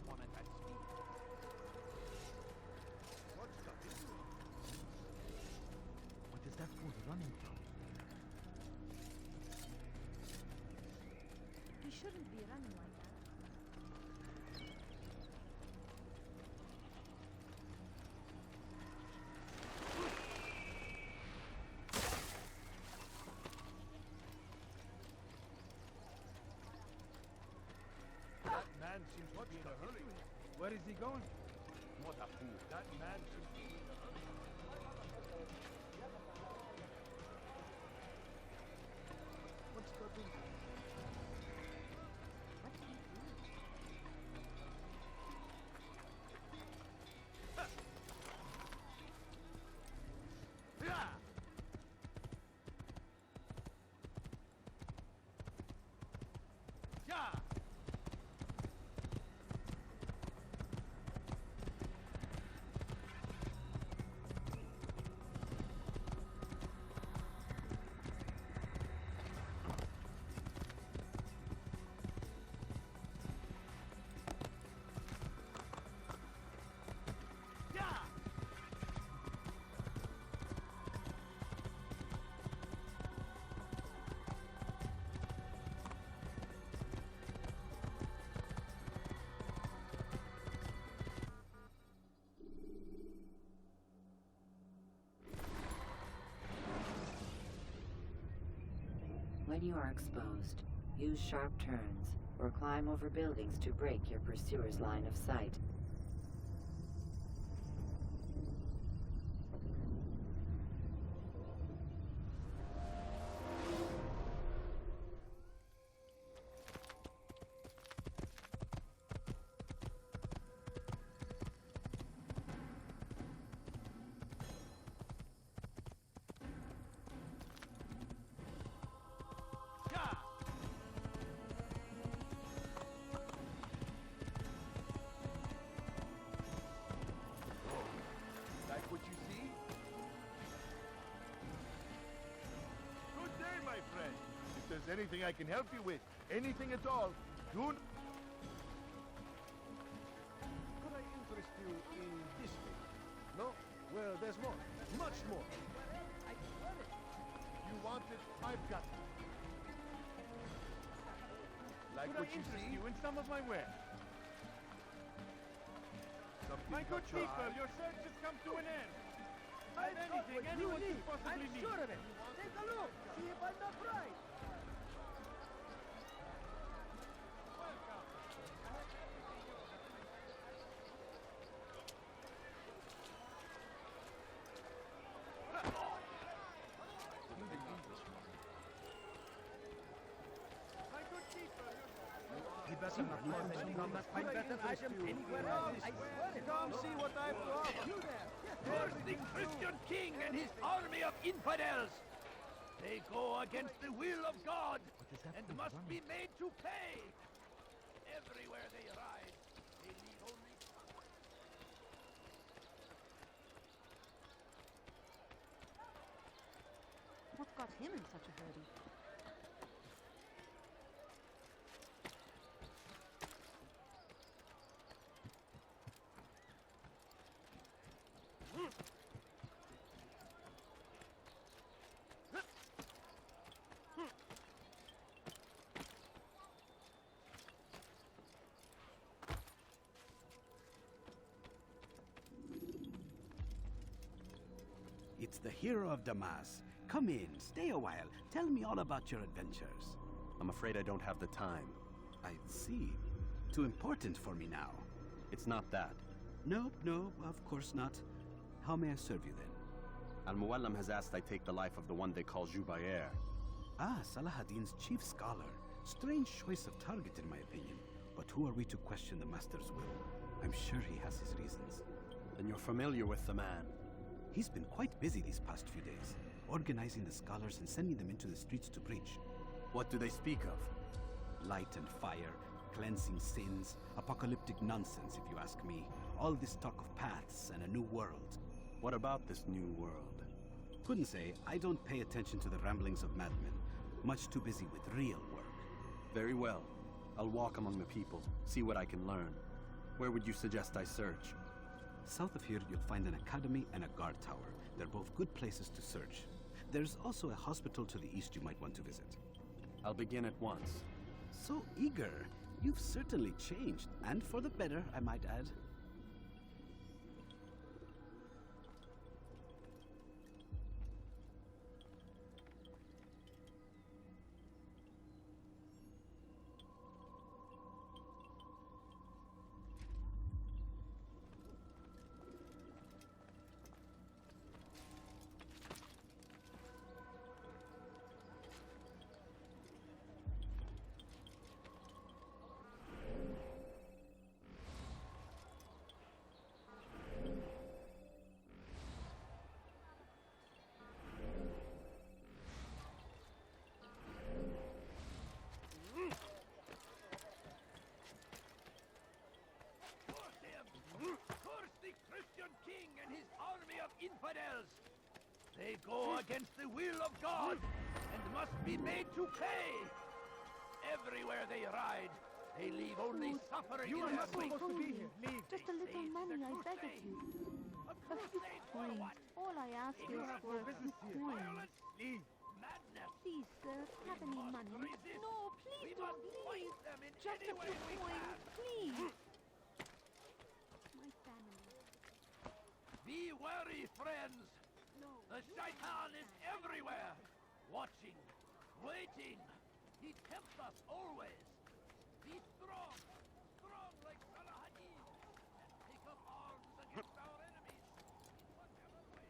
someone at that speed. What's the issue? What is that fool running from? He shouldn't be running like that. That man seems to be in a hurry. Where is he going? What a fool. That man seems to be in a hurry. What's going on? What did he do? Yeah! Yeah! When you are exposed, use sharp turns or climb over buildings to break your pursuer's line of sight. Like what you see? Good day, my friend. If there's anything I can help you with, anything at all, do... Could I interest you in this thing? No? Well, there's more. Much more. You want it? I've got it. Like Could what I you interest see? you in some of my wares? Something My good caught your people, eye? your search has come to an end. Have anything anyone could possibly need. Sure of it. Take a look. See if I'm not right. My good people, He better not find Find better items anywhere else. I swear it. Come see what I have to offer. You there. There's the Christian king and his army of infidels. They go against the will of God is that and fool must running? be made to pay. Everywhere they ride, they leave only... What got him in such a hurry? It's the hero of Damas. Come in, stay a while. Tell me all about your adventures. I'm afraid I don't have the time. I see. Too important for me now. It's not that. Nope, of course not. How may I serve you then? Al-Muallam has asked I take the life of the one they call Jubayr. Ah, Salahuddin's chief scholar. Strange choice of target in my opinion. But who are we to question the master's will? I'm sure he has his reasons. Then you're familiar with the man. He's been quite busy these past few days, organizing the scholars and sending them into the streets to preach. What do they speak of? Light and fire, cleansing sins, apocalyptic nonsense if you ask me. All this talk of paths and a new world. What about this new world? Couldn't say. I don't pay attention to the ramblings of madmen. Much too busy with real work. Very well. I'll walk among the people, see what I can learn. Where would you suggest I search? South of here, you'll find an academy and a guard tower. They're both good places to search. There's also a hospital to the east you might want to visit. I'll begin at once. So eager. You've certainly changed, and for the better, I might add. Curse the Christian king and his army of infidels! They go against the will of God and must be made to pay! Everywhere they ride, they leave only suffering You in are their not wake. supposed to be here. Leave. Just a little money, I beg of you. A few coins. All I ask is for a few coins. Leave. Madness! Please, sir, have any money? resist. No, We please must don't fight leave. them in Just any a way few we coins, can. please. My family. Be wary, friends! No. The Shaitan is everywhere! Watching, waiting! He tempts us always! Be strong! Strong like Salahadin! And take up arms against our enemies! In whatever way!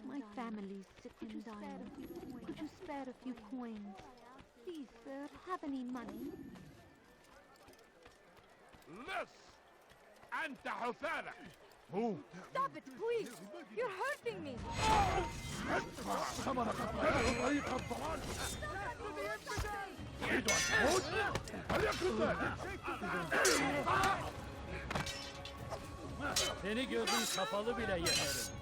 My family's sick and dying. Could you spare a few coins? Please, sir, have any money? Less! أنت حثالة! Move! Stop it, please! You're hurting me! Seni gördüğüm kapalı bile yeterim.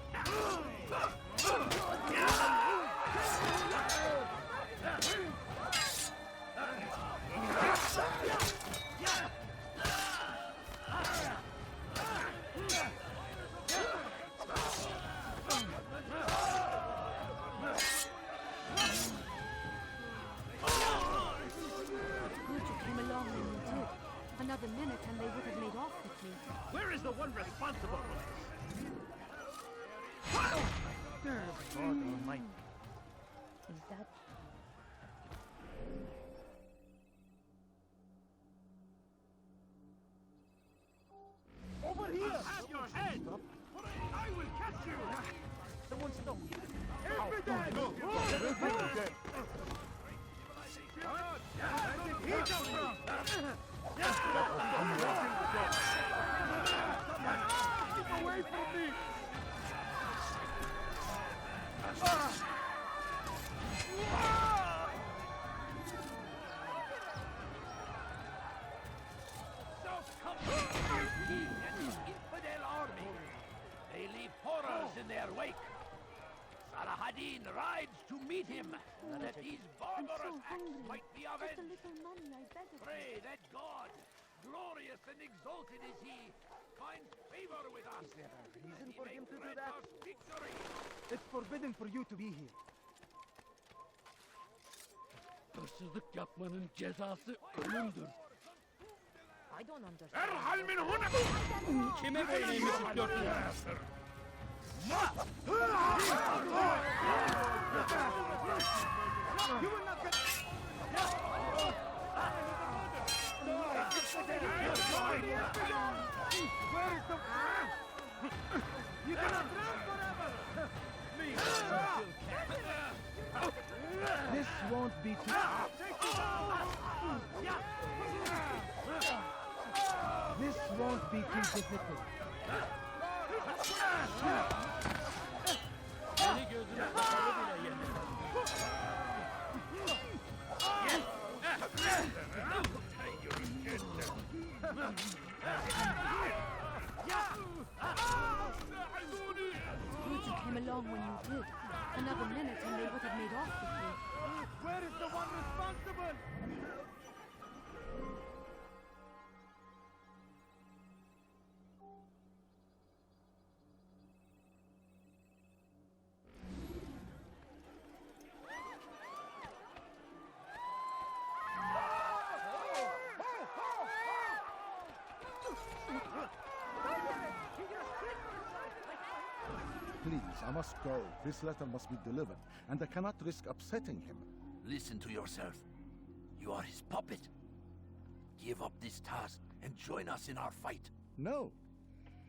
Good you came along when you did. Another minute and they would have made off with me. Where is the one responsible for this? God almighty. Is that... Over here! Have your head! I will catch you! Someone stop. Look! Everything is dead! Where did he come from? Keep away from me! So come the king and his infidel army. They leave horrors in their wake. Salahadin rides to meet him, that these I'm barbarous so acts hungry. might be Just a avenged. little money, I beg of you. Pray that God, glorious and exalted is he, finds favor with us. Is there a reason He for may him to do grant that? us victory. It's forbidden for you to be here. Hırsızlık yapmanın cezası ölümdür. I don't understand. ارحل من هنا! Kime boynayımı tutuyorsun? You will not get... Where is the... You cannot run forever! This won't be too... This won't be too difficult. Beni gözüne kapalı bile yemedi. Good you came along when you did. Another minute and they would have made off with you. Where is the one responsible? Please, I must go. This letter must be delivered, and I cannot risk upsetting him. Listen to yourself. You are his puppet. Give up this task and join us in our fight. No.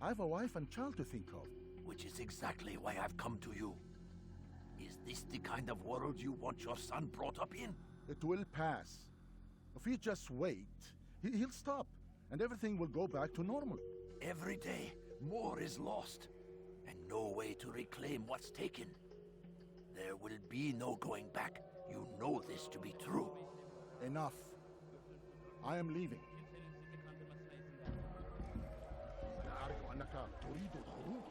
I have a wife and child to think of. Which is exactly why I've come to you. Is this the kind of world you want your son brought up in? It will pass. If we just wait, he'll stop, and everything will go back to normal. Every day, more is lost, and no way to reclaim what's taken. There will be no going back. You know this to be true. Enough. I am leaving. أنا أعرف أنك تريد الخروج.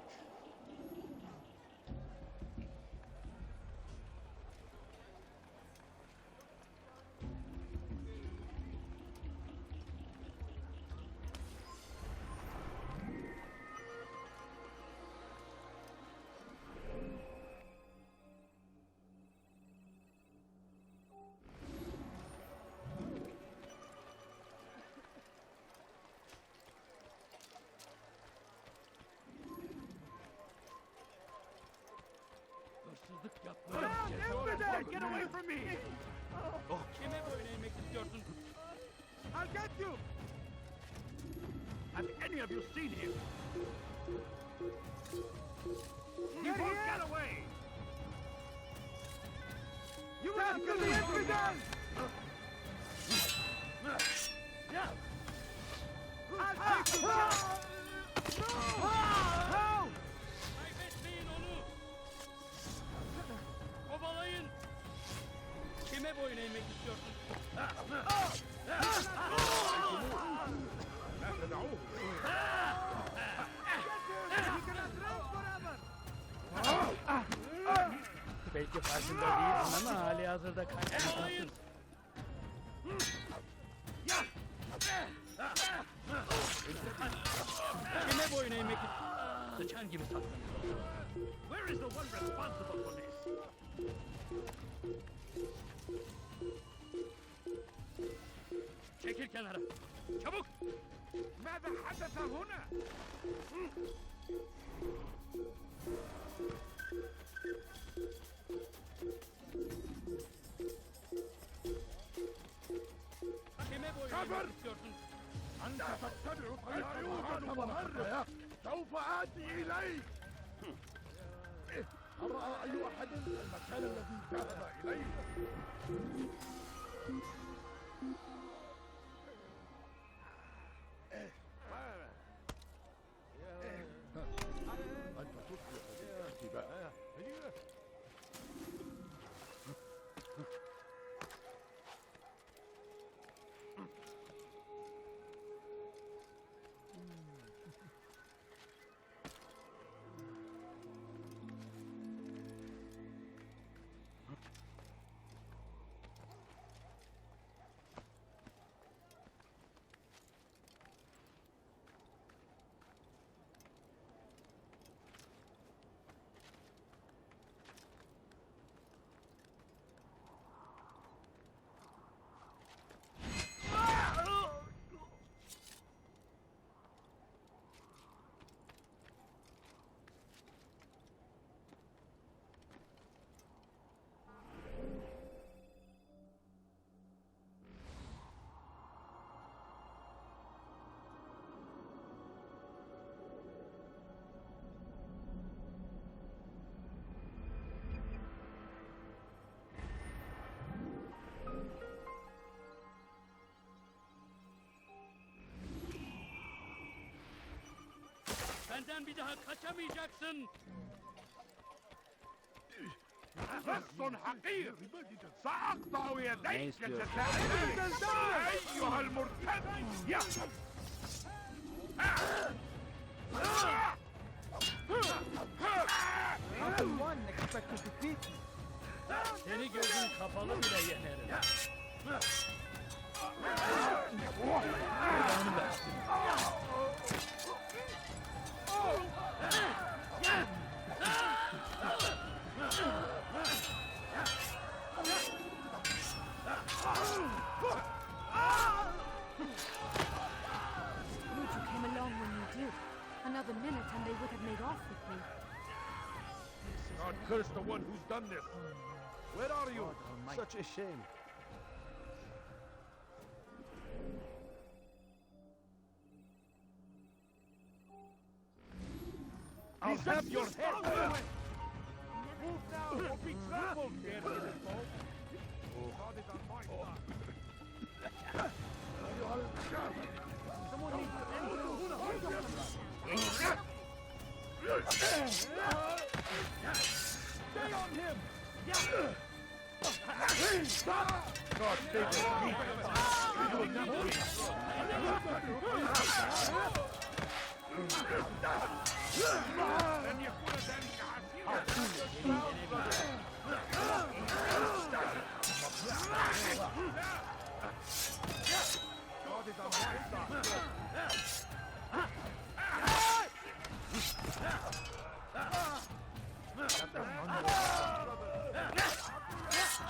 Hırsızlık yaptığın cezayı get away from me! Kime boyun eğmek istiyorsun? I'll get you! Have any of you seen him? He won't get away! You will have to leave me then! I'll take you down! No! Kaybetmeyin onu! Kovalayın! Kime boyun eğmek istiyorsun? Belki farkında değilsin ama hali hazırda kaybetmişsin. Kime boyun eğmek istiyorsun? Sıçan gibi saklanıyor. Where is the one responsible for this? Çekil kenara. Çabuk. ماذا حدث هنا؟ Kime boyun eğmek istiyorsun? أنت تتبع طريق وممر سوف آتي إليك هل رأى أي أحد المكان الذي ذهب إليه؟ أنت تصلح بالاختباء Benden bir daha kaçamayacaksın. لص حقير سأقطع يديك يستر. جزاء أيها المرتد يا Not the one expected to defeat me. Seni gözün kapalı bile yenerim. Good you came along when you did. Another minute and they would have made off with me. God curse the one who's done this. Where are you? Such a shame. I'll have your head. Move now or be trampled. God is on my side. Someone needs to end Stay on him! God save us. God is on my side.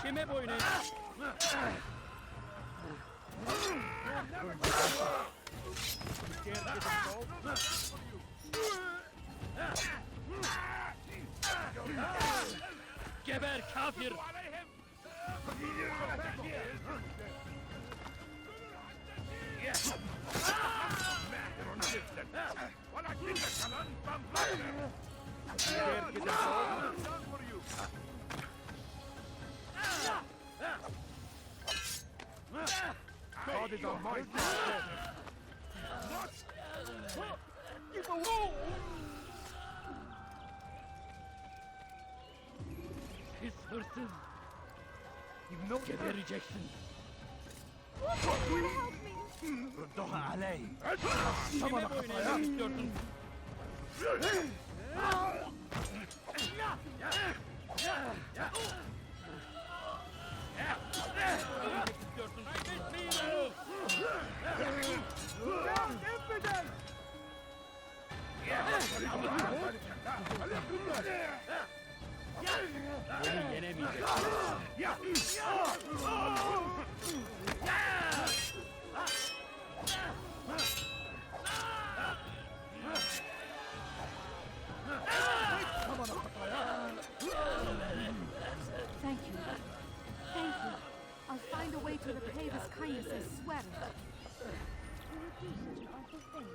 Kime boyun eğeceksin? Geber kafir! God is on my side. Keep a roll! Pis hırsız! Gebereceksin! Kime boyun eğmek istiyorsun? İstiyorsun? Kaybetmeyin onu! Beni yenemeyeceksin. Thank you. Thank you. I'll find a way to repay this kindness, I swear it. Will you do such an awful thing?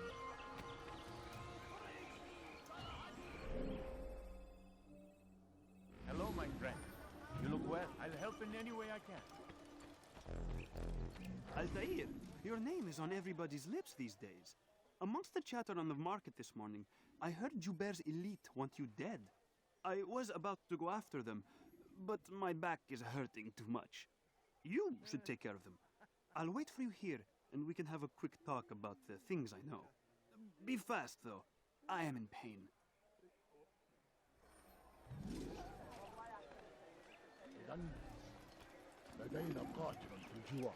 Hello, my friend. You look well. I'll help in any way I can. Altair, your name is on everybody's lips these days. Amongst the chatter on the market this morning, I heard Joubert's elite want you dead. I was about to go after them, but my back is hurting too much. You should take care of them. I'll wait for you here, and we can have a quick talk about the things I know. Be fast, though. I am in pain. إذن لدينا قاتل في الجوار.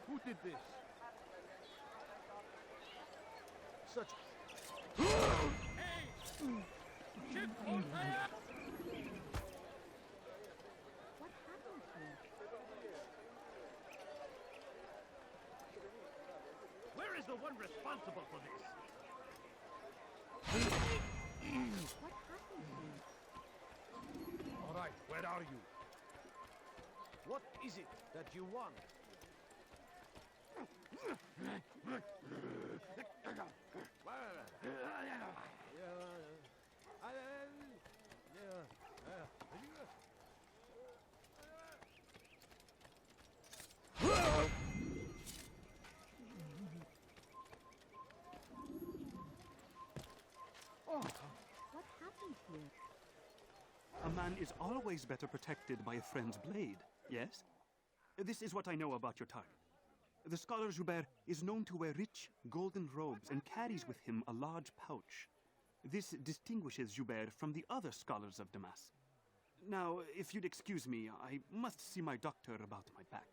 Who did this? Such... What happened here? Where is the one responsible for this? What happened here? All right, where are you? What is it that you want? What happened here? A man is always better protected by a friend's blade, yes? This is what I know about your target. The scholar Joubert is known to wear rich, golden robes and carries with him a large pouch. This distinguishes Joubert from the other scholars of Damas. Now, if you'd excuse me, I must see my doctor about my back.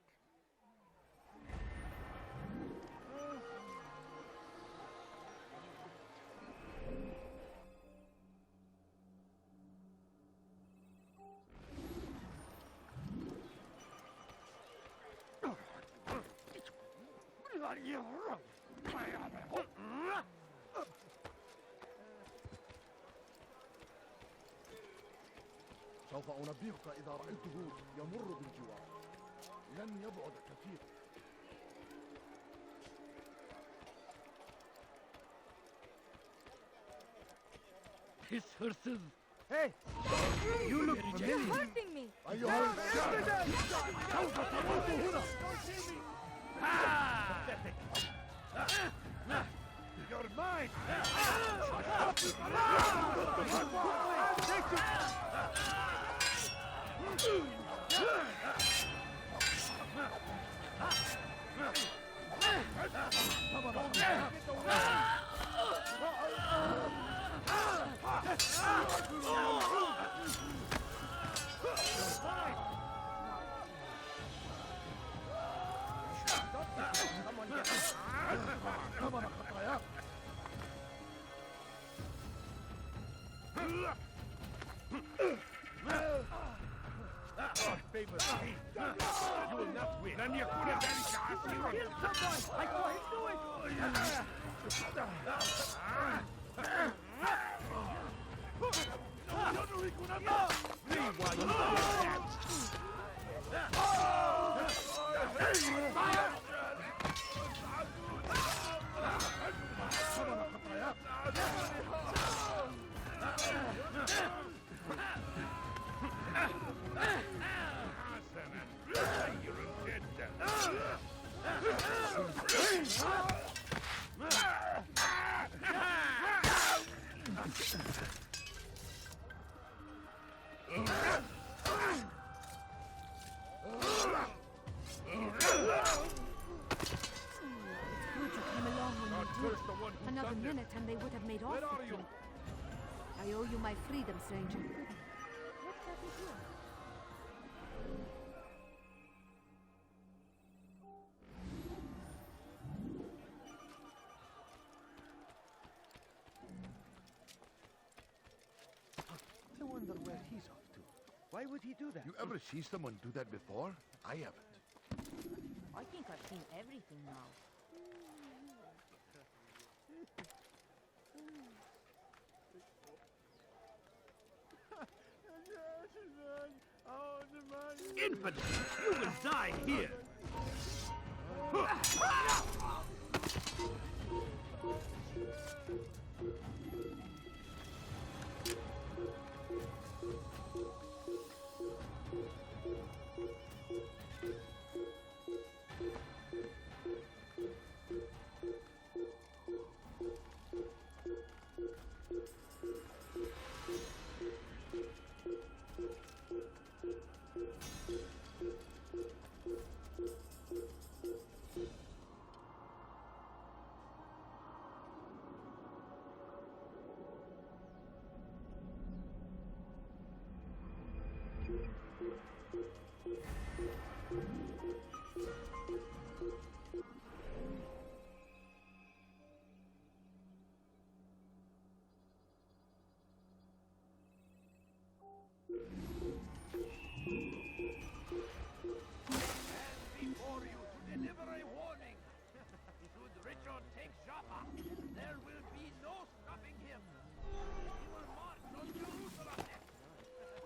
سوف أنبهك إذا رأيته يمر بالجوار. لن يبعد كثيرا. Pis hırsız. Hey! You look You're familiar. hurting me! أيها الرجال! سوف تموت هنا. You're mine! You will not win. لن يكون ذلك عسيرا. I saw him do it! Another minute and they would have made off with me. I owe you my freedom, stranger. What does he do? I wonder where he's off to. Why would he do that? You ever see someone do that before? I haven't. I think I've seen everything now. Infant, you will die here. Before you to deliver a warning. Should Richard take Jaffa, there will be no stopping him. He will march on Jerusalem next.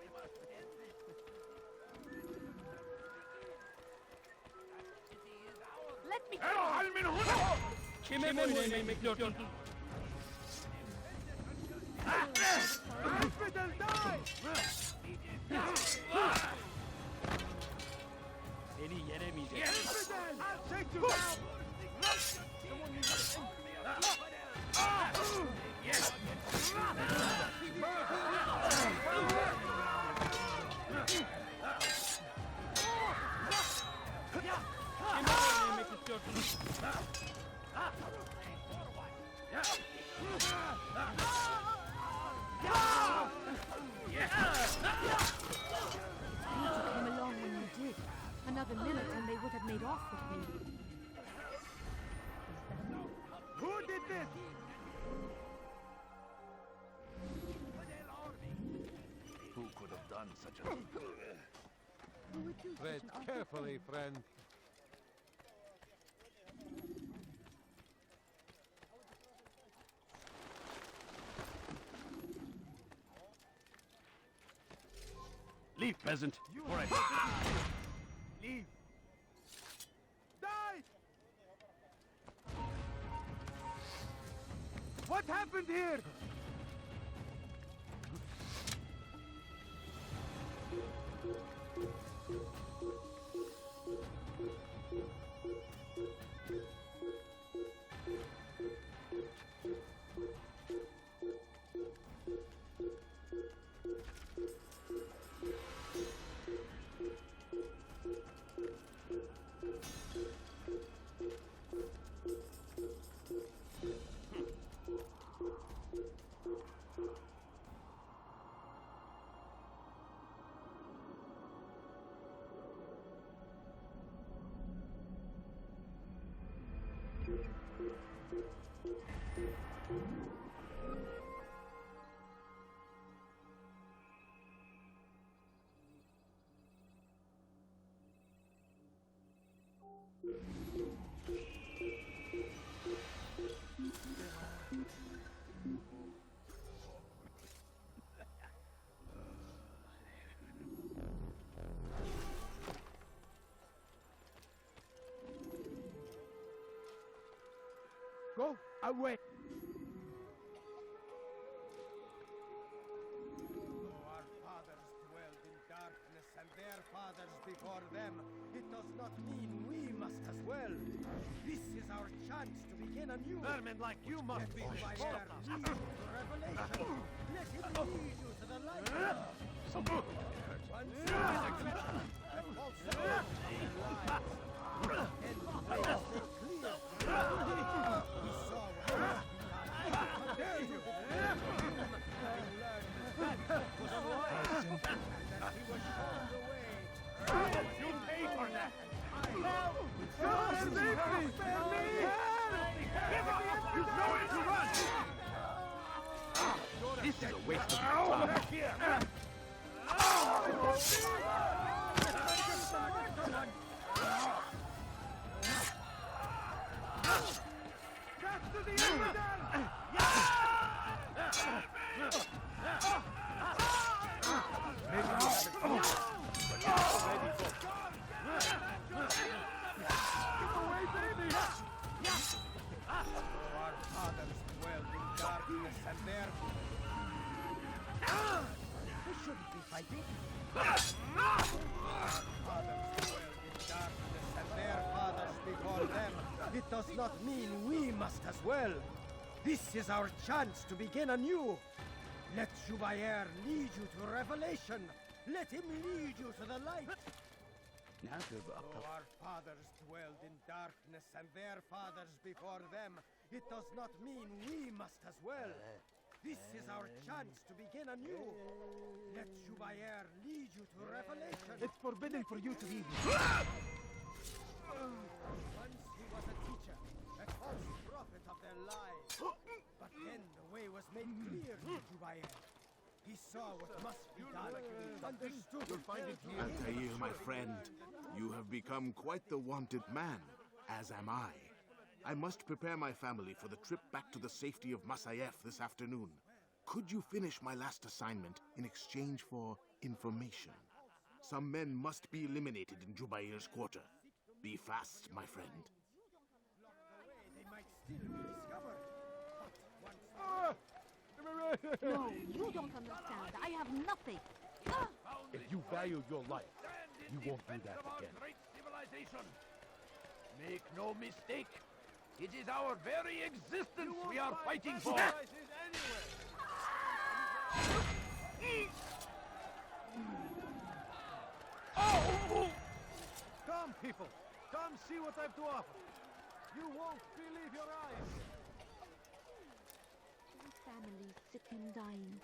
We must end this. That city is ours. Let me هل من هنا؟ Kime boyun eğmek bekliyorsun? Infidel, die! Seni yenemeyecek. Infidel! I'll take you down! Someone needs an army of infidels. off with me. Who did this? Who could have done such a thing? Who would do Tread such an awful carefully, thing? friend. Leave, peasant. All right. Leave! Die! What happened here? Go away. Our fathers dwelled in darkness, and their fathers before them. It does not mean we must as well. This is our chance to begin anew. Vermin like you must be By shot. air, lead you to revelation. Let him lead you to the light. Once you have false of their lives, and the way is made clear. We saw what must be done. How dare you? I learned that was wise, and that he was shown the way. You pay for that! You know it to run! This is a waste of time. Back here! Back to the Infidel! Our fathers dwelled in darkness, and their... We shouldn't be fighting. Our fathers dwelled in darkness, and their fathers before them. It does not mean we must as well. This is our chance to begin anew. Let Jubair lead you to revelation. Let him lead you to the light. Our fathers dwelled in darkness, and their fathers before them. It does not mean we must as well. This is our chance to begin anew. Let Jubair lead you to revelation. It's forbidden for you to be Once he was a teacher, a false prophet of their lies. But then the way was made clear to Jubair. He saw what must be done, understood. You'll find it here. Altair, my friend, you have become quite the wanted man, as am I. I must prepare my family for the trip back to the safety of Masayef this afternoon. Could you finish my last assignment in exchange for information? Some men must be eliminated in Jubair's quarter. Be fast, my friend. They might still be discovered. But once No, you don't understand. I have nothing. Ah! If you value your life, you won't do that Of our again. great civilization. Make no mistake. It is our very existence we are fighting for. Come, people. Come see what I've to offer. You won't believe your eyes. My family sick and dying.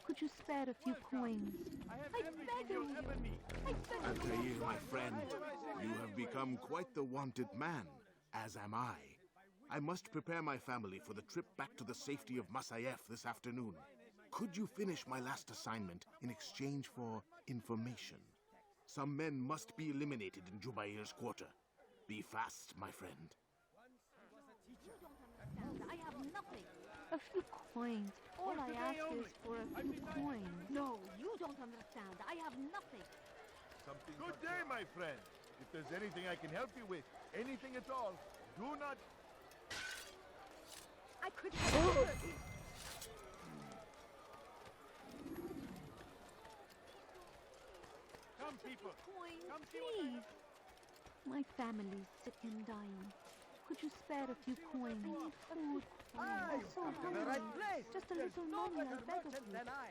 Could you spare a few coins? I have I everything beg you'll of ever you. need. I beg of you. Altair, my friend, you have become quite the wanted man, as am I. I must prepare my family for the trip back to the safety of Masayef this afternoon. Could you finish my last assignment in exchange for information? Some men must be eliminated in Jubair's quarter. Be fast, my friend. I have nothing. A few coins. All I ask is for a few coins. No, you don't understand. I have nothing. Good day, my friend. If there's anything I can help you with, anything at all, do not... I could Come, people. coins, Come see what I please. My family's sick and dying. Could you spare a few coins? I need food. I'm so Come to the hungry. right place. Just a There's little no money, I better beg of merchant you. than I.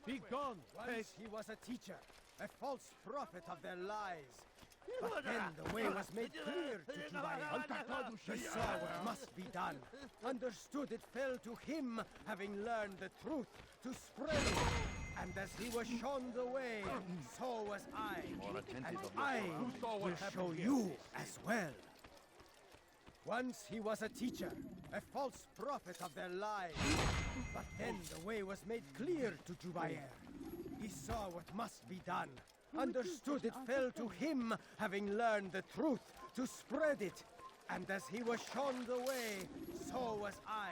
Be gone! Once he was a teacher, a false prophet of their lies. But then the way was made clear to Jubair. He saw what must be done, understood it fell to him, having learned the truth, to spread it. And as he was shown the way, so was I. And I will show you as well. Once he was a teacher, a false prophet of their lies. But then the way was made clear to Jubair. He saw what must be done, understood it fell to him, having learned the truth, to spread it. And as he was shown the way, so was I.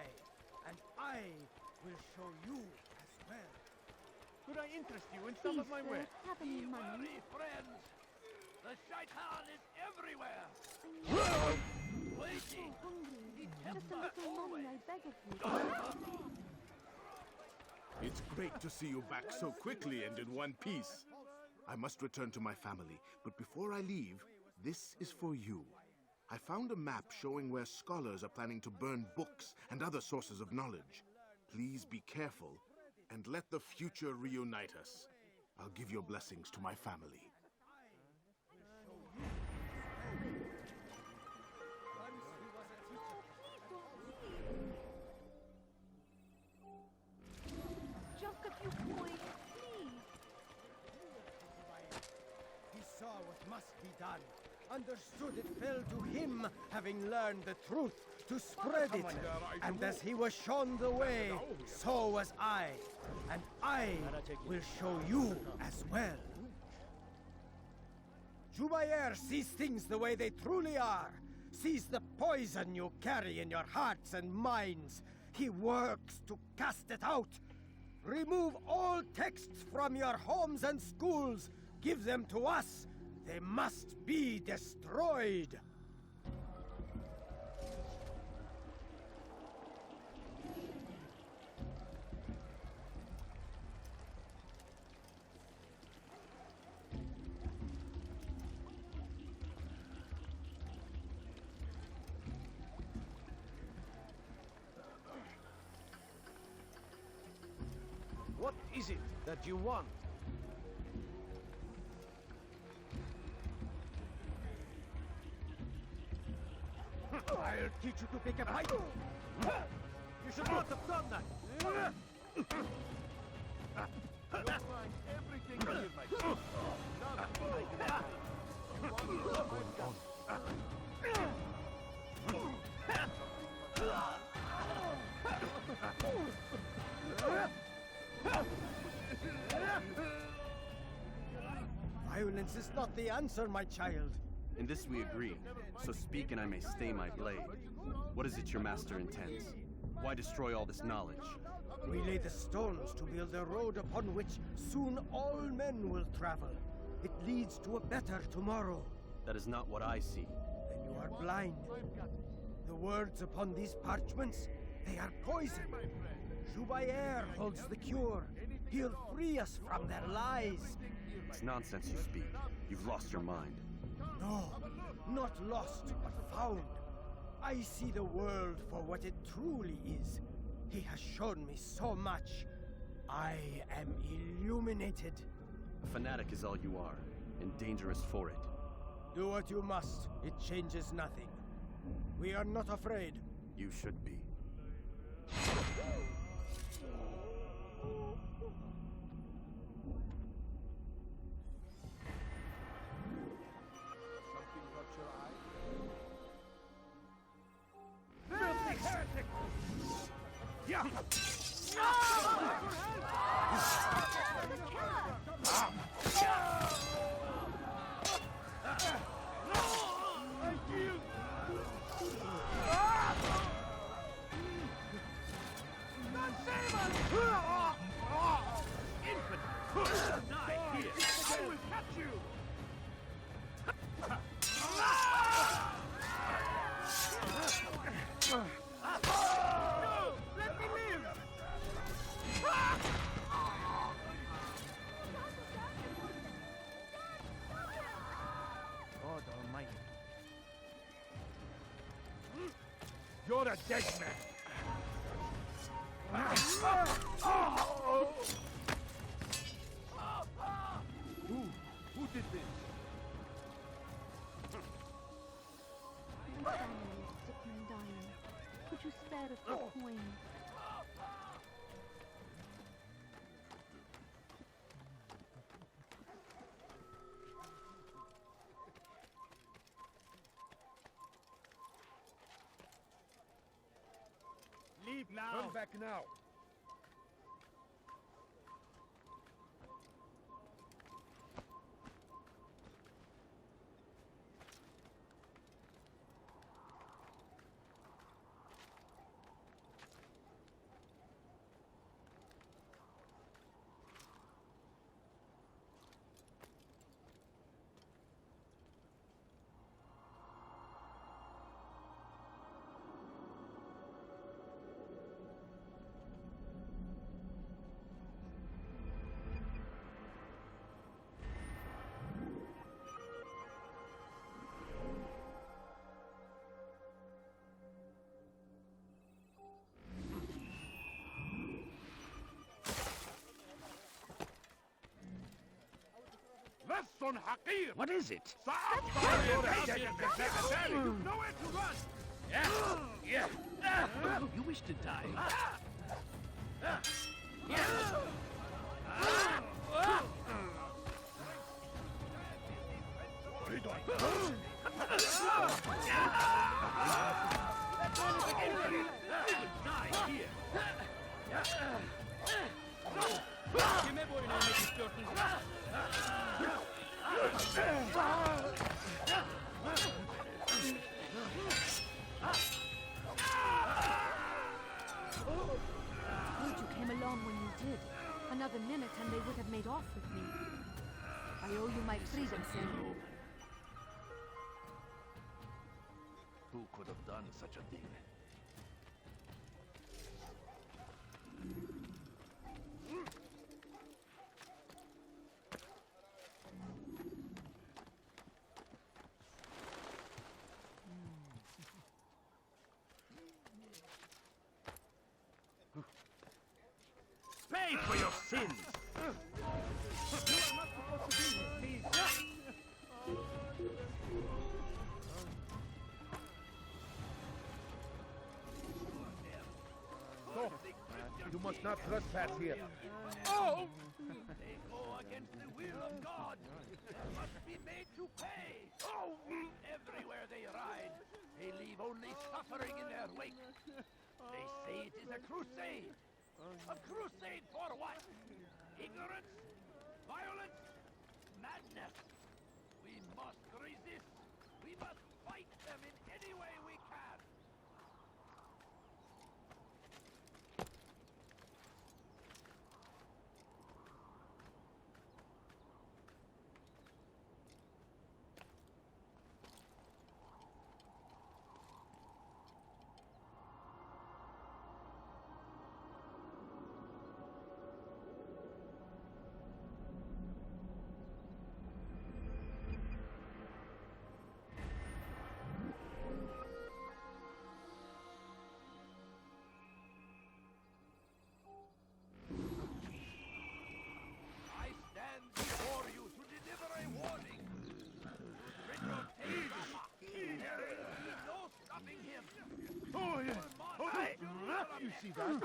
And I will show you as well. Could I interest you in some Please, of my sir, wares? have any money? Worry, friends. The shaitan is everywhere. Waiting. Hungry. Just a little money, I beg of you. It's great to see you back so quickly and in one piece. I must return to my family, but before I leave, this is for you. I found a map showing where scholars are planning to burn books and other sources of knowledge. Please be careful, and let the future reunite us. I'll give your blessings to my family. Just a few coins, please. He saw what must be done, understood it fell to him, having learned the truth, to spread it. And as he was shown the way, so was I. And I will show you as well. Jubair sees things the way they truly are, sees the poison you carry in your hearts and minds. He works to cast it out. Remove all texts from your homes and schools. Give them to us. They must be destroyed. What is it that you want? I'll teach you to pick a fight. You should not have done that! You'll find everything here, my friend. Nothing I can help you. You want it? I've got it. Violence is not the answer, my child. In this we agree, so speak and I may stay my blade. What is it your master intends? Why destroy all this knowledge? We lay the stones to build a road upon which soon all men will travel. It leads to a better tomorrow. That is not what I see. Then you are blind. The words upon these parchments, they are poison. Jubair holds the cure. He'll free us from their lies. It's nonsense you speak. You've lost your mind. No, not lost, but found. I see the world for what it truly is. He has shown me so much. I am illuminated. A fanatic is all you are, and dangerous for it. Do what you must. It changes nothing. We are not afraid. You should be. Something caught your eye? Filthy heretic! Yeah! Infant! Die here! I will catch you! No! Let me live! God almighty. You're a dead man. Who did this? My family is sick and dying. Could you spare a few coins? Leave now! Come back now. Lesson Hakir! What is it? You've nowhere to run! Yeah! You wish to die? Die here! Kime boyun eğmek istiyorsunuz? Good you came along when you did. Another minute and they would have made off with me. I owe you my freedom, sir. Who could have done such a thing? Pay for your sins! You are not supposed to be with me. Stop. You must not trespass here. Oh! They go against the will of God. They must be made to pay. Oh! Everywhere they ride, they leave only suffering in their wake. They say it is a crusade. A crusade for what? Ignorance? Violence? Madness? We must resist. We must fight them in any way we can. see that?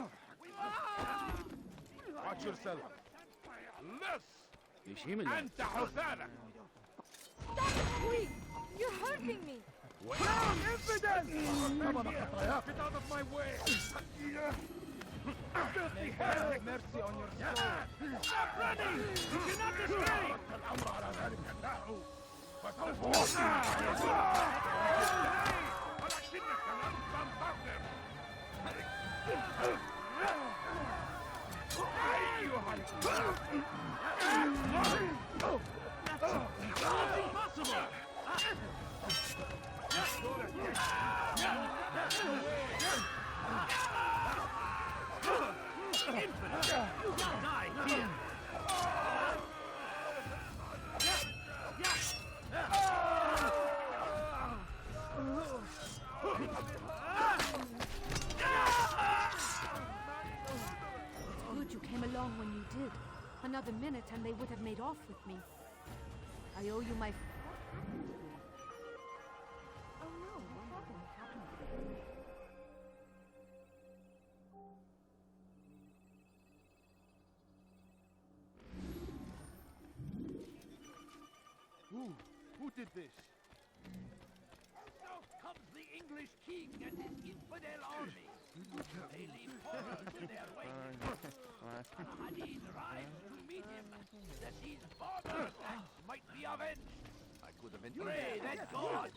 Watch yourself. يشيم الله. أنت حسالك. Stop it, please! You're hurting me! Wrong infidel! Get out of my way! Filthy hell! Mercy on your soul! Stop running! You cannot escape! Impossible! Infidel! You will die here! Good you came along when you did. Another minute and they would have made off with me. I owe you my... Oh no, what happened? Who did this? Now comes the English king and his infidel army. They leave horrors in their wake. Saladin rides to meet him, that these barbar attacks might be avenged. I could have Pray that God,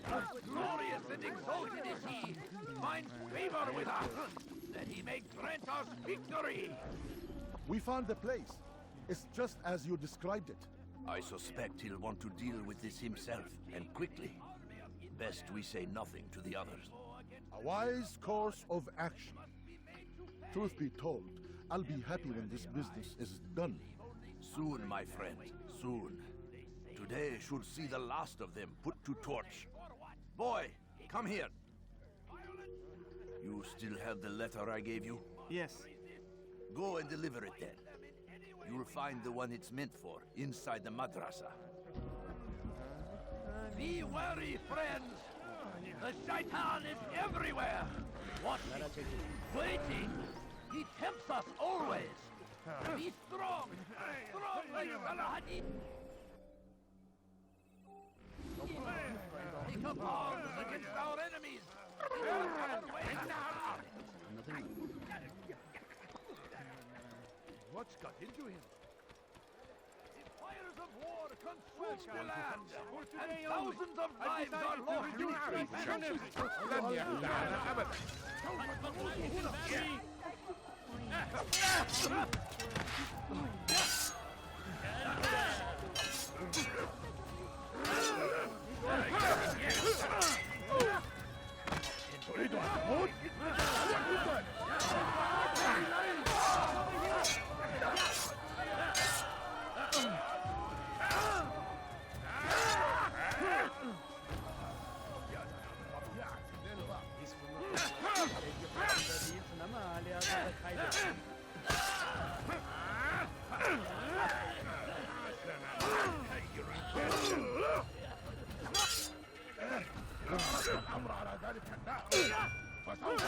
glorious and exalted is he, finds favor with us, that he may grant us victory. We found the place. It's just as you described it. I suspect he'll want to deal with this himself, and quickly. Best we say nothing to the others. A wise course of action. Truth be told, I'll be happy when this business is done. Soon, my friend, soon. Today should see the last of them put to torch. Boy, come here. You still have the letter I gave you? Yes. Go and deliver it then. You'll find the one it's meant for, inside the madrasa. Be wary, friends. The shaitan is everywhere. Watching, waiting. He tempts us always. Be strong, strong like Saladin. Take up arms against our enemies. What's got into him? Fires of war consume the land, and thousands of lives are lost in الأمر على ذلك الناس فسوف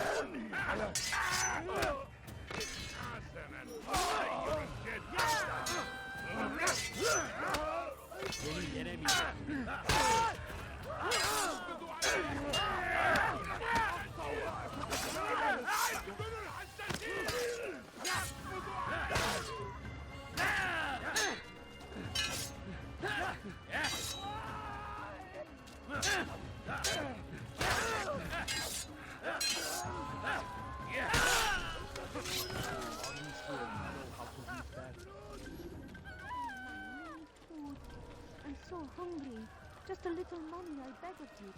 I'm so hungry. Just a little money, I beg of you.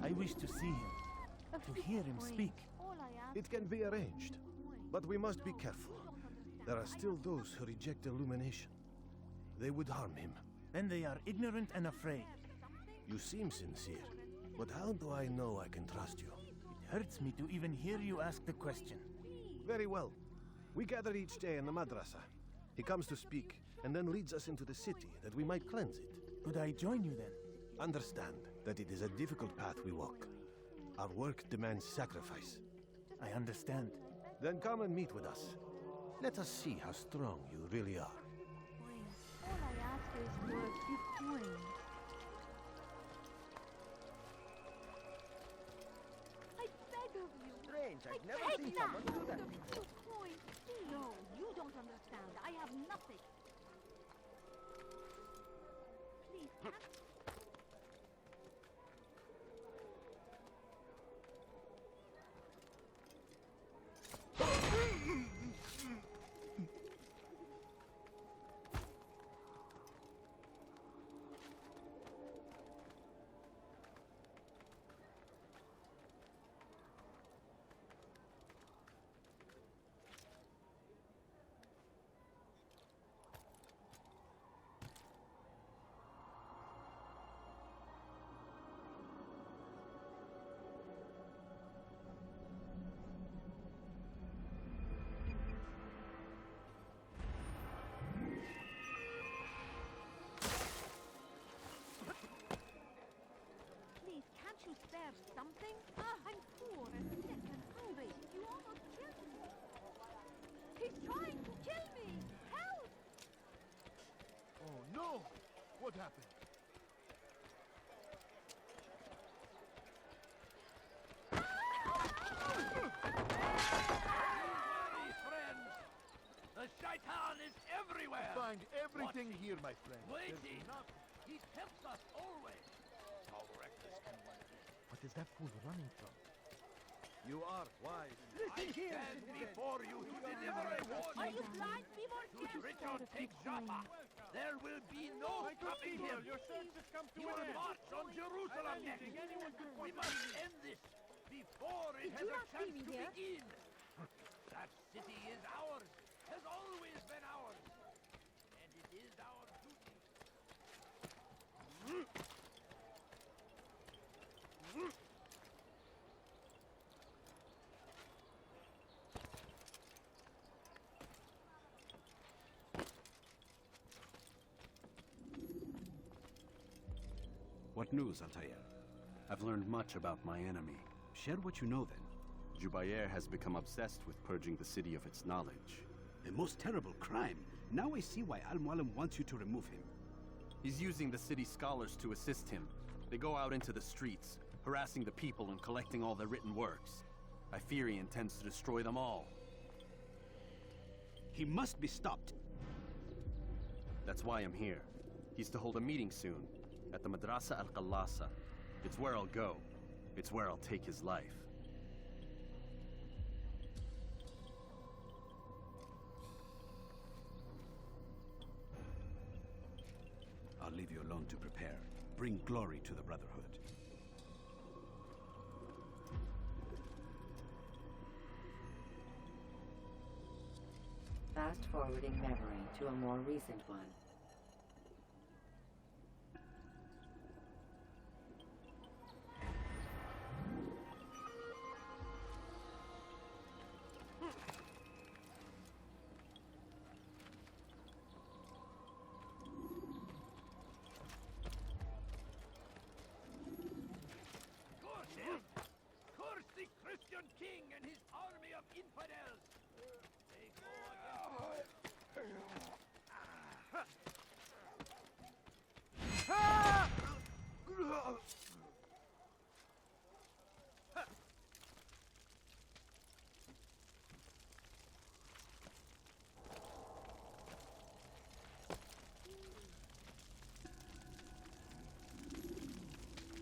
I wish to see him, to hear him speak. It can be arranged, but we must be careful. There are still those who reject illumination. They would harm him. Then they are ignorant and afraid. You seem sincere, but how do I know I can trust you? It hurts me to even hear you ask the question. Very well. We gather each day in the madrasa. He comes to speak, and then leads us into the city, that we might cleanse it. Could I join you then? Understand that it is a difficult path we walk. Our work demands sacrifice. I understand. Then come and meet with us. Let us see how strong you really are. All I ask is for a few coins. I beg of you. Strange, I've I never beg seen now. someone do that A before. few coins. No, you don't understand. I have nothing. Please, can't... Please, can't you spare something? I'm poor and sick and hungry. You almost killed me. He's trying to kill me. Help! Oh no! What happened? Worry, friends. The shaitan is everywhere. Find everything here, my friend. Waiting. He tempts us always. How reckless can one be? What is that fool running from? You are wise. I stand before you to deliver a warning. Are you blind, Beaver? Should Richard take Joppa, there will be no stopping him. Your search has come to He will march on Jerusalem next. We must end this before it has you a not see chance me to here? begin. That city is ours, has always been ours, and it is our duty. What news, Altair? I've learned much about my enemy. Share what you know then. Jubayer has become obsessed with purging the city of its knowledge. A most terrible crime. Now I see why Al-Mualim wants you to remove him. He's using the city scholars to assist him. They go out into the streets, harassing the people and collecting all their written works. I fear he intends to destroy them all. He must be stopped. That's why I'm here. He's to hold a meeting soon, at the Madrasa Al-Qallasa. It's where I'll go. It's where I'll take his life. I'll leave you alone to prepare. Bring glory to the Brotherhood. Fast-forwarding memory to a more recent one. Curse him! Curse the Christian king and his army of infidels! They go against...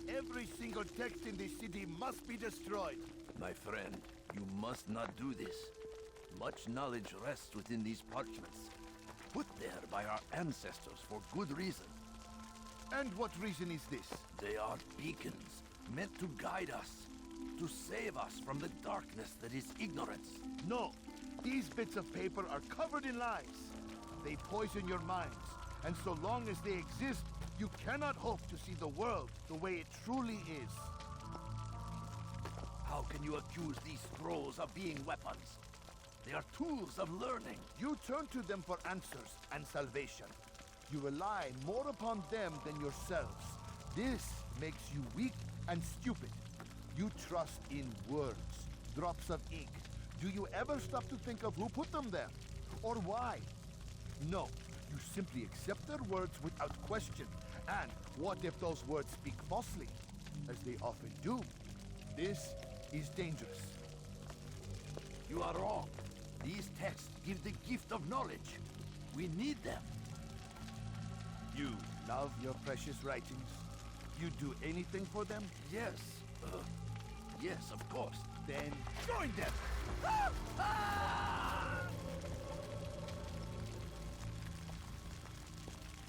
Every single text in this city must be destroyed. My friend, you must not do this. Much knowledge rests within these parchments, put there by our ancestors for good reason. And what reason is this? They are beacons, meant to guide us, to save us from the darkness that is ignorance. No, these bits of paper are covered in lies. They poison your minds, and so long as they exist, you cannot hope to see the world the way it truly is. How can you accuse these scrolls of being weapons? They are tools of learning. You turn to them for answers and salvation. You rely more upon them than yourselves. This makes you weak and stupid. You trust in words, drops of ink. Do you ever stop to think of who put them there? Or why? No, you simply accept their words without question. And what if those words speak falsely? As they often do. This is dangerous. You are wrong. These texts give the gift of knowledge. We need them. You love your precious writings? You do anything for them? Yes. Yes, of course. Then join them!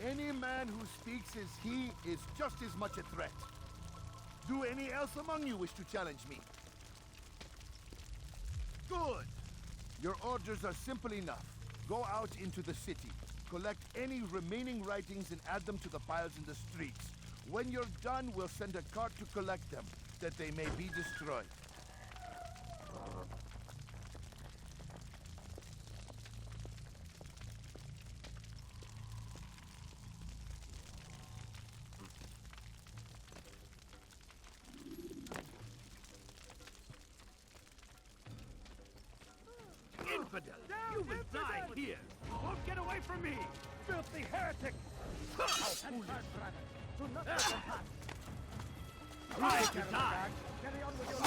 Any man who speaks as he is just as much a threat. Do any else among you wish to challenge me? Good! Your orders are simple enough. Go out into the city. Collect any remaining writings and add them to the piles in the streets. When you're done, we'll send a cart to collect them, that they may be destroyed. Infidel! You will die here! You won't get away from me! Filthy heretic! How foolish! Do not let them pass! Try to die! Carry on with your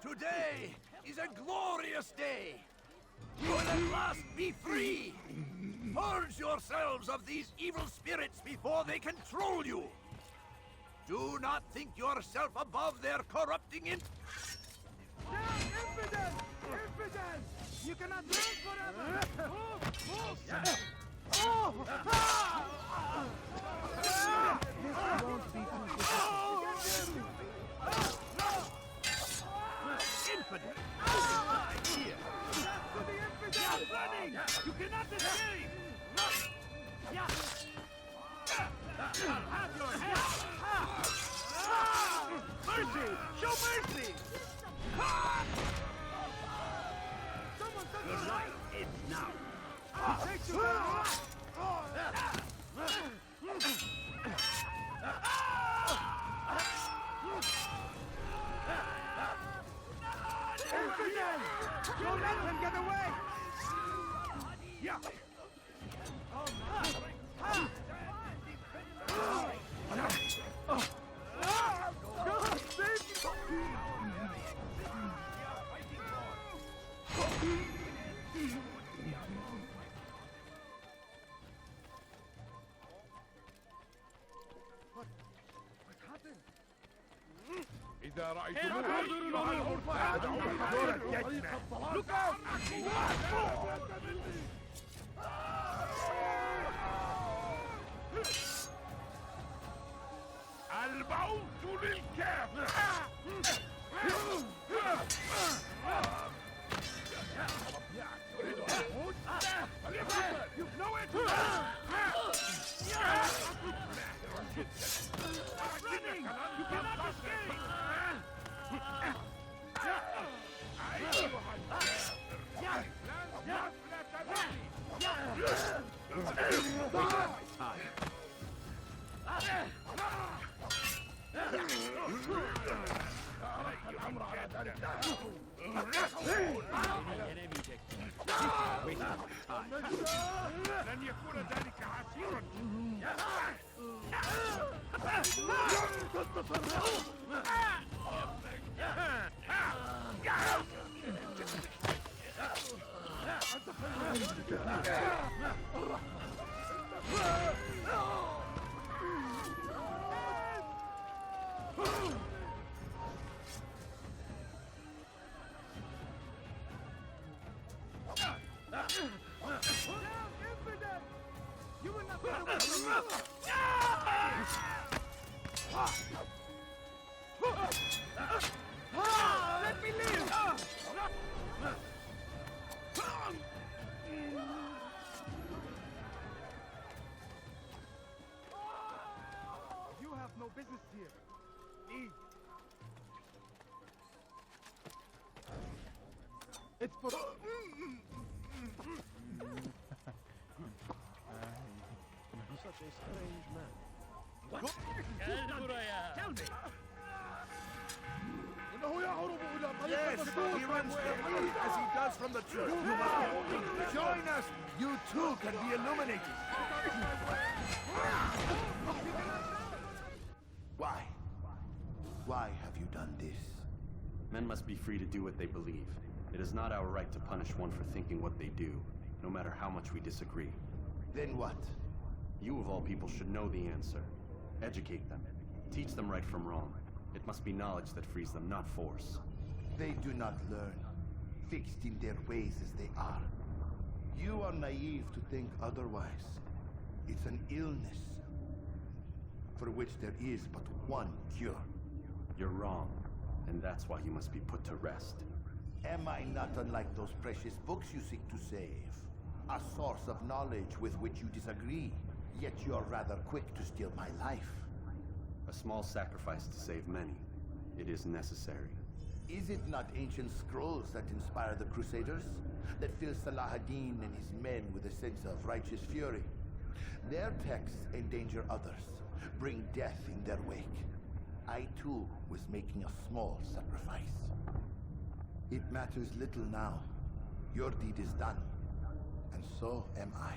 Today is a glorious day. You will at last be free. Purge yourselves of these evil spirits before they control you. Do not think yourself above their corrupting Down, infidel! Infidel! You cannot live forever! Move! Move! Oh! This won't be too difficult. Infidel! Die here! To the infidel! Running! You cannot escape! Have your head! Mercy! Show mercy! Your life ends now. Take you Infidel! Don't let him get away! Yeah. God, save me! What happened? إذا رأيتموه Look out! الموت للكافر You've nowhere to running! You cannot escape! لن يكون ذلك عسيرا Infidel! You will not get away from me! Let me live! You have no business here. Leave. It's for... Such a strange man. What? Tell me. Yes, he runs quickly as he does from the truth. You must join us. You too can be illuminated. Why? Why have you done this? Men must be free to do what they believe. It is not our right to punish one for thinking what they do, no matter how much we disagree. Then what? You of all people should know the answer. Educate them. Teach them right from wrong. It must be knowledge that frees them, not force. They do not learn, fixed in their ways as they are. You are naive to think otherwise. It's an illness for which there is but one cure. You're wrong, and that's why you must be put to rest. Am I not unlike those precious books you seek to save? A source of knowledge with which you disagree, yet you're rather quick to steal my life. A small sacrifice to save many. It is necessary. Is it not ancient scrolls that inspire the Crusaders? That fill Salah ad-Din and his men with a sense of righteous fury? Their texts endanger others, bring death in their wake. I too was making a small sacrifice. It matters little now. Your deed is done, and so am I.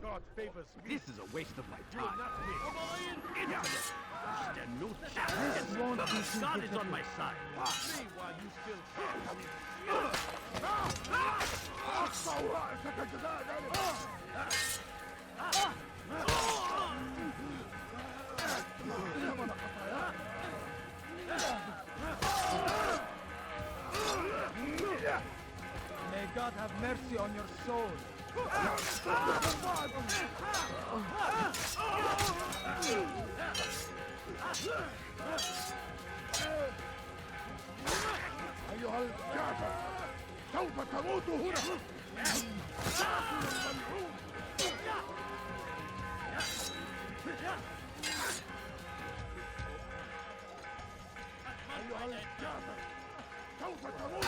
God favors me. This is a waste of my time. Not me. Idiot! Stand no chance. God is on my side. See while you still May God have mercy on your soul. أيها الكافر سوف تموت هنا أيها الكافر سوف تموت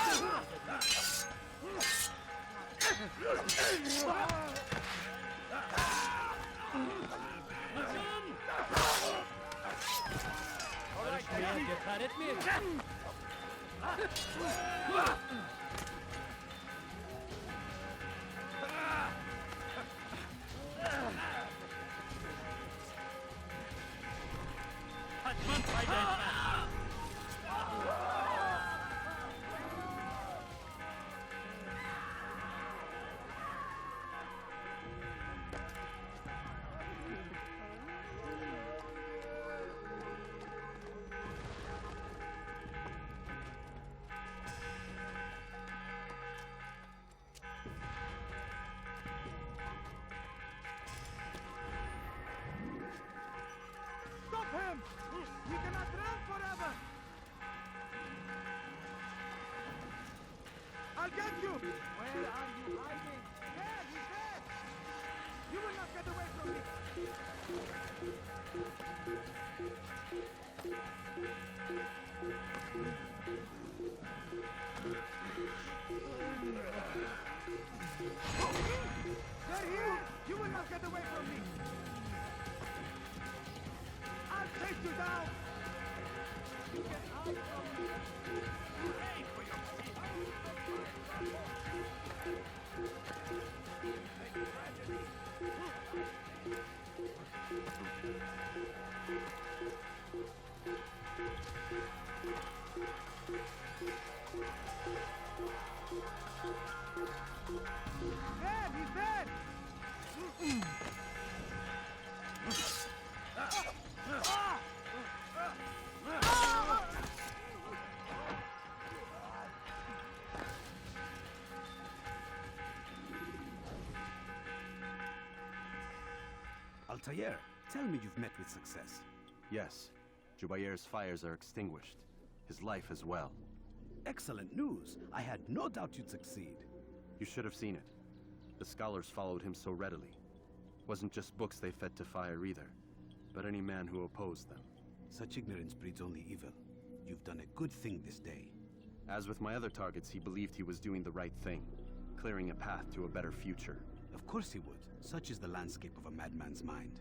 Stop him! He cannot run forever! I'll get you! Where are you hiding? There, he's there! You will not get away from me! They're here! You will not get away from me! I'll take you down! You get out from me! Pay for your There! He's there! Altair, tell me you've met with success. Yes. Jubayr's fires are extinguished. His life as well. Excellent news. I had no doubt you'd succeed. You should have seen it. The scholars followed him so readily. Wasn't just books they fed to fire either, but any man who opposed them. Such ignorance breeds only evil. You've done a good thing this day. As with my other targets, he believed he was doing the right thing, clearing a path to a better future. Of course he would. Such is the landscape of a madman's mind.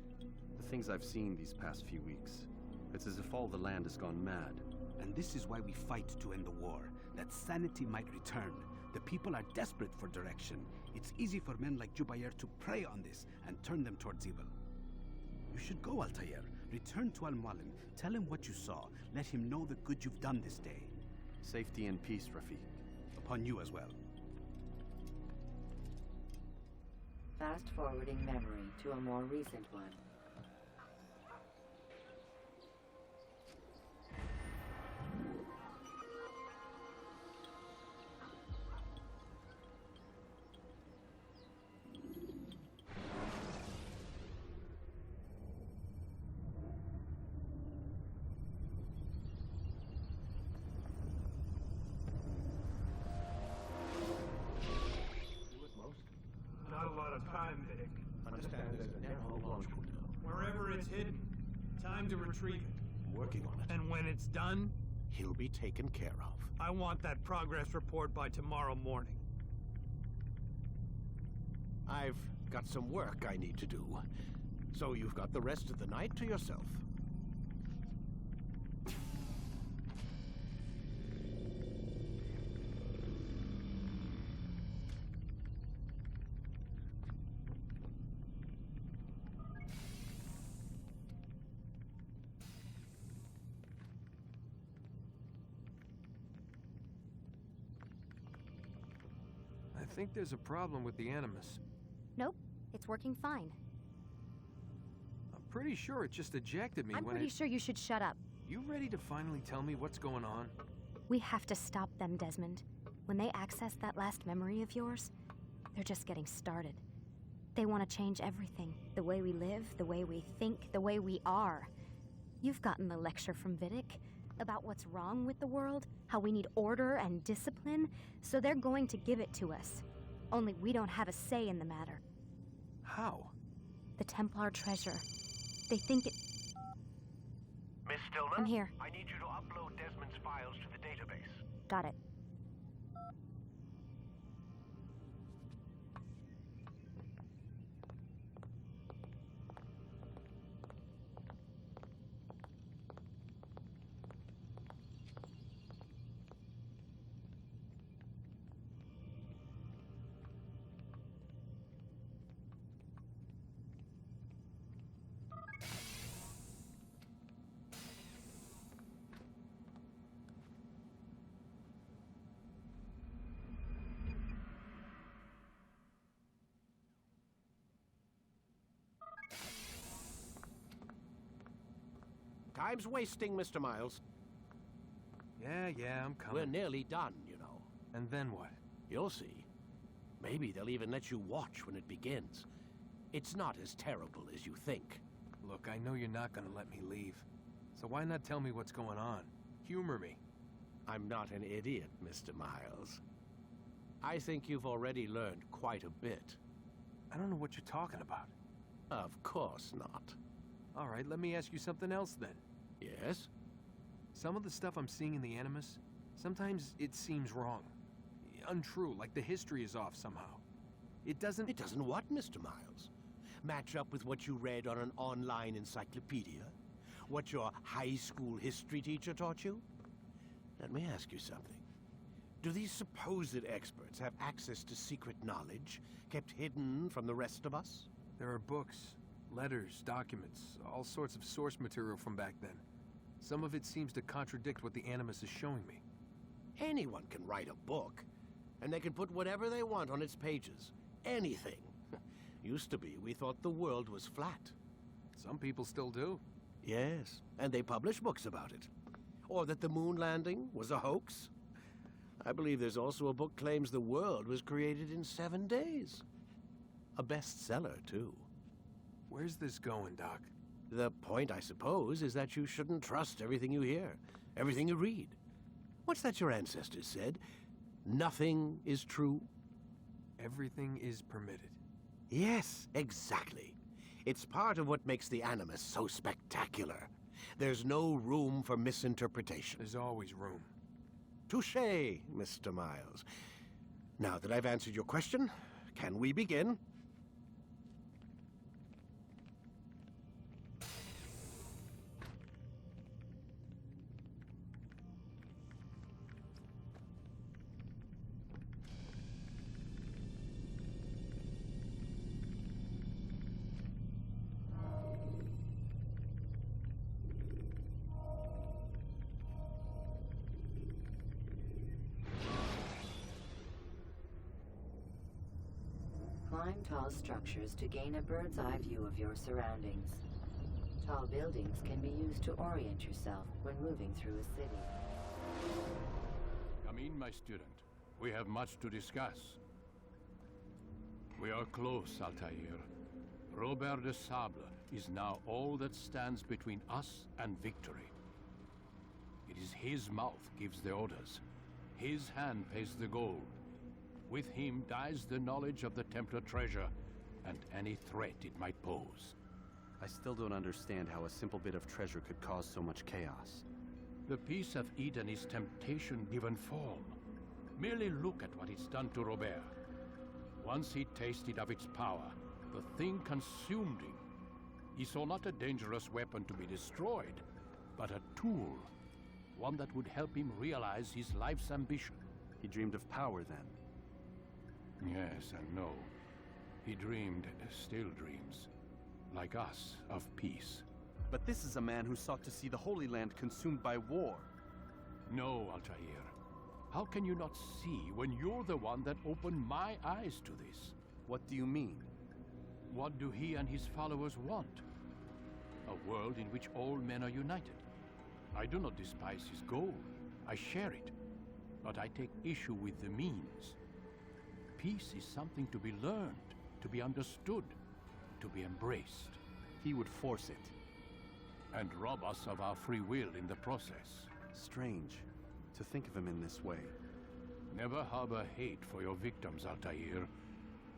The things I've seen these past few weeks, it's as if all the land has gone mad. And this is why we fight to end the war, that sanity might return. The people are desperate for direction. It's easy for men like Jubair to prey on this and turn them towards evil. You should go, Altair. Return to Al-Mualim. Tell him what you saw. Let him know the good you've done this day. Safety and peace, Rafiq. Upon you as well. Fast-forwarding memory to a more recent one. Not a lot of time, Vidic. Understand there's a narrow launch window. Wherever it's hidden, time to retrieve it. Working on it. And when it's done, He'll be taken care of. I want that progress report by tomorrow morning. I've got some work I need to do. So you've got the rest of the night to yourself. I think there's a problem with the Animus. Nope, it's working fine. I'm pretty sure it just ejected me I'm when pretty sure you should shut up. You ready to finally tell me what's going on? We have to stop them, Desmond. When they access that last memory of yours, they're just getting started. They want to change everything. The way we live, the way we think, the way we are. You've gotten the lecture from Vidic about what's wrong with the world, how we need order and discipline, so they're going to give it to us. Only we don't have a say in the matter. How? The Templar treasure. They think it... Miss Stillman? I'm here. I need you to upload Desmond's files to the database. Got it. Time's wasting, Mr. Miles. Yeah, I'm coming. We're nearly done, you know. And then what? You'll see. Maybe they'll even let you watch when it begins. It's not as terrible as you think. Look, I know you're not gonna let me leave. So why not tell me what's going on? Humor me. I'm not an idiot, Mr. Miles. I think you've already learned quite a bit. I don't know what you're talking about. Of course not. All right, let me ask you something else then. Yes? Some of the stuff I'm seeing in the Animus, sometimes it seems wrong. Untrue, like the history is off somehow. It doesn't... It doesn't what, Mr. Miles? Match up with what you read on an online encyclopedia? What your high school history teacher taught you? Let me ask you something. Do these supposed experts have access to secret knowledge kept hidden from the rest of us? There are books, letters, documents, all sorts of source material from back then. Some of it seems to contradict what the Animus is showing me. Anyone can write a book, and they can put whatever they want on its pages. Anything. Used to be, we thought the world was flat. Some people still do. Yes, and they publish books about it. Or that the moon landing was a hoax. I believe there's also a book claims the world was created in 7 days. A bestseller, too. Where's this going, Doc? The point, I suppose, is that you shouldn't trust everything you hear, everything you read. What's that your ancestors said? Nothing is true? Everything is permitted. Yes, exactly. It's part of what makes the Animus so spectacular. There's no room for misinterpretation. There's always room. Touché, Mr. Miles. Now that I've answered your question, can we begin? Climb tall structures to gain a bird's eye view of your surroundings. Tall buildings can be used to orient yourself when moving through a city. Come in, my student. We have much to discuss. We are close, Altair. Robert de Sable is now all that stands between us and victory. It is his mouth gives the orders. His hand pays the gold. With him dies the knowledge of the Templar treasure and any threat it might pose. I still don't understand how a simple bit of treasure could cause so much chaos. The Peace of Eden is temptation given form. Merely look at what it's done to Robert. Once he tasted of its power, the thing consumed him. He saw not a dangerous weapon to be destroyed, but a tool. One that would help him realize his life's ambition. He dreamed of power then. Yes and no. He dreamed, still dreams, like us, of peace. But this is a man who sought to see the Holy Land consumed by war. No, Altair. How can you not see when you're the one that opened my eyes to this? What do you mean? What do he and his followers want? A world in which all men are united. I do not despise his goal. I share it. But I take issue with the means. Peace is something to be learned, to be understood, to be embraced. He would force it. And rob us of our free will in the process. Strange, to think of him in this way. Never harbor hate for your victims, Altair.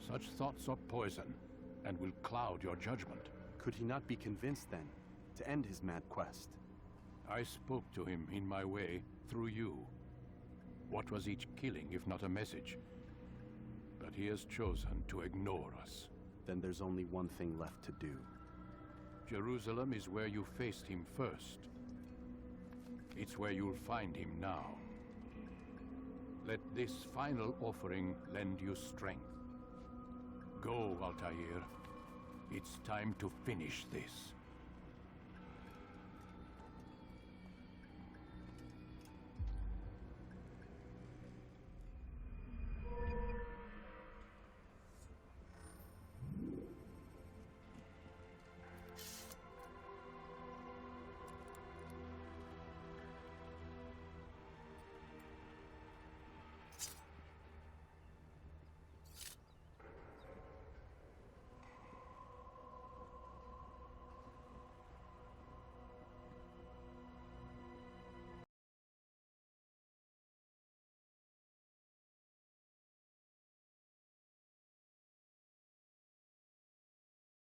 Such thoughts are poison, and will cloud your judgment. Could he not be convinced, then, to end his mad quest? I spoke to him in my way, through you. What was each killing, if not a message? But he has chosen to ignore us. Then there's only one thing left to do. Jerusalem is where you faced him first. It's where you'll find him now. Let this final offering lend you strength. Go, Altair. It's time to finish this.